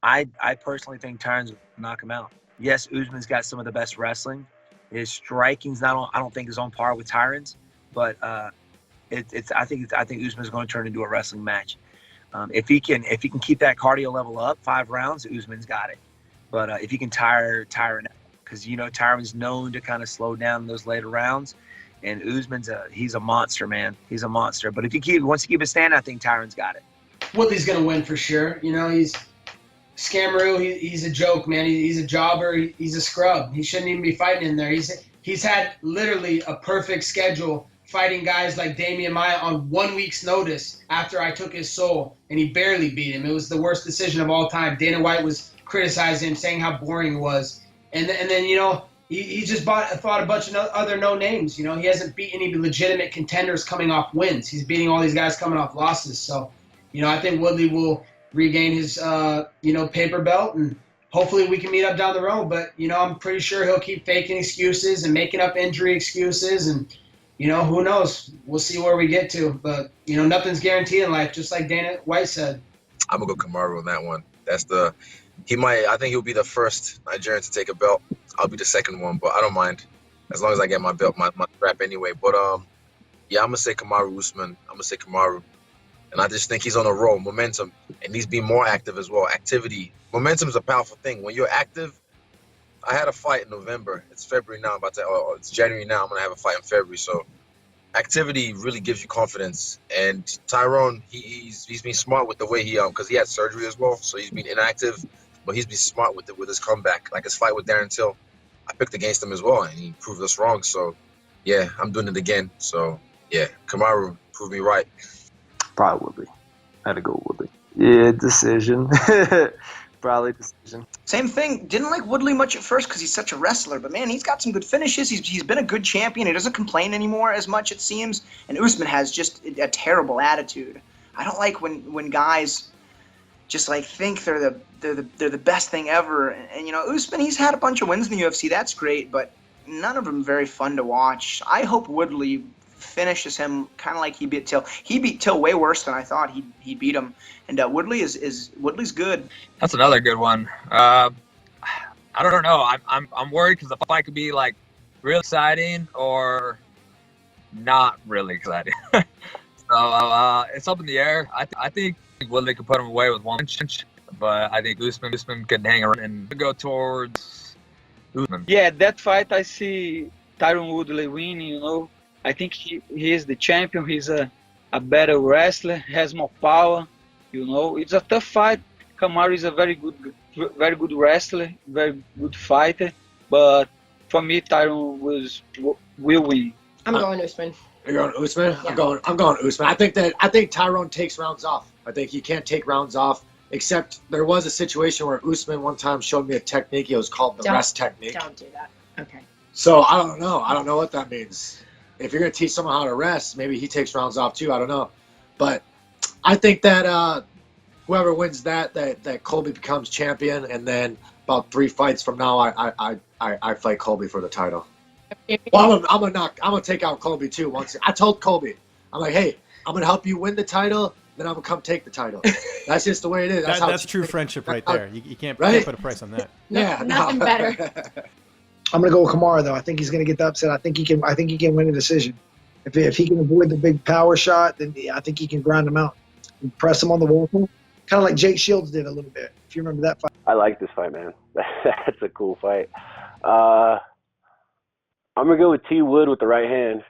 I personally think Tyron's will knock him out. Yes, Usman's got some of the best wrestling. His striking's not on. I don't think is on par with Tyron's, but I think Usman's going to turn into a wrestling match. If he can keep that cardio level up, 5 rounds, Usman's got it. But if he can tire Tyron, because Tyron's known to kind of slow down in those later rounds, and Usman's he's a monster, man. He's a monster. But if once he keep it standing, I think Tyron's got it. Woodley's gonna win for sure. He's Scammeroo. He's a joke, man. He's a jobber. He's a scrub. He shouldn't even be fighting in there. He's had literally a perfect schedule, fighting guys like Damian Maia on 1 week's notice after I took his soul, and he barely beat him. It was the worst decision of all time. Dana White was criticizing him, saying how boring it was. And then he just fought a bunch of other no names. He hasn't beat any legitimate contenders coming off wins. He's beating all these guys coming off losses. So, I think Woodley will regain his, paper belt, and hopefully we can meet up down the road. But, I'm pretty sure he'll keep faking excuses and making up injury excuses. And, who knows? We'll see where we get to. But, nothing's guaranteed in life, just like Dana White said. I'm going to go Kamaru on that one. I think he'll be the first Nigerian to take a belt. I'll be the second one, but I don't mind as long as I get my belt, my strap anyway. But, I'm going to say Kamaru Usman. I'm going to say Kamaru. And I just think he's on a roll, momentum, and he's being more active as well. Activity. Momentum is a powerful thing. When you're active, I had a fight in November. It's February now. It's January now. I'm going to have a fight in February. So activity really gives you confidence. And Tyron, he's been smart with the way because he had surgery as well. So he's been inactive, but he's been smart with his comeback. Like his fight with Darren Till, I picked against him as well, and he proved us wrong. So, yeah, I'm doing it again. So, yeah, Kamaru proved me right. Probably Woodley. I had to go Woodley. Yeah, decision. Probably decision. Same thing. Didn't like Woodley much at first because he's such a wrestler, but man, he's got some good finishes. He's been a good champion. He doesn't complain anymore as much, it seems. And Usman has just a terrible attitude. I don't like when guys just like think they're the best thing ever. And Usman, he's had a bunch of wins in the UFC. That's great, but none of them very fun to watch. I hope Woodley finishes him kind of like he beat Till. He beat Till way worse than I thought he beat him. And Woodley's good. That's another good one. I don't know. I'm worried because the fight could be like real exciting or not really exciting. So it's up in the air. I think Woodley could put him away with one punch, but I think Usman could hang around and go towards Usman. Yeah, that fight I see Tyron Woodley winning. I think he is the champion. He's a better wrestler, has more power. It's a tough fight. Kamaru is a very good wrestler, very good fighter. But for me, Tyron will win. I'm going Usman. You're going Usman? Yeah. I'm going Usman. I think Tyron takes rounds off. I think he can't take rounds off. Except there was a situation where Usman one time showed me a technique. It was called the rest technique. Don't do that. Okay. So I don't know. I don't know what that means. If you're going to teach someone how to rest, maybe he takes rounds off too. I don't know. But I think that whoever wins that Colby becomes champion, and then about 3 fights from now, I fight Colby for the title. Well, I'm gonna take out Colby too. I told Colby, I'm like, hey, I'm gonna help you win the title, then I'm gonna come take the title. That's just the way it is. That's true friendship right there. You can't put a price on that. Yeah, nothing better. I'm gonna go with Kamaru though. I think he's gonna get the upset. I think he can win a decision. If he can avoid the big power shot, then I think he can grind him out and press him on the wall, kind of like Jake Shields did a little bit. If you remember that fight. I like this fight, man. That's a cool fight. I'm gonna go with T Wood with the right hand.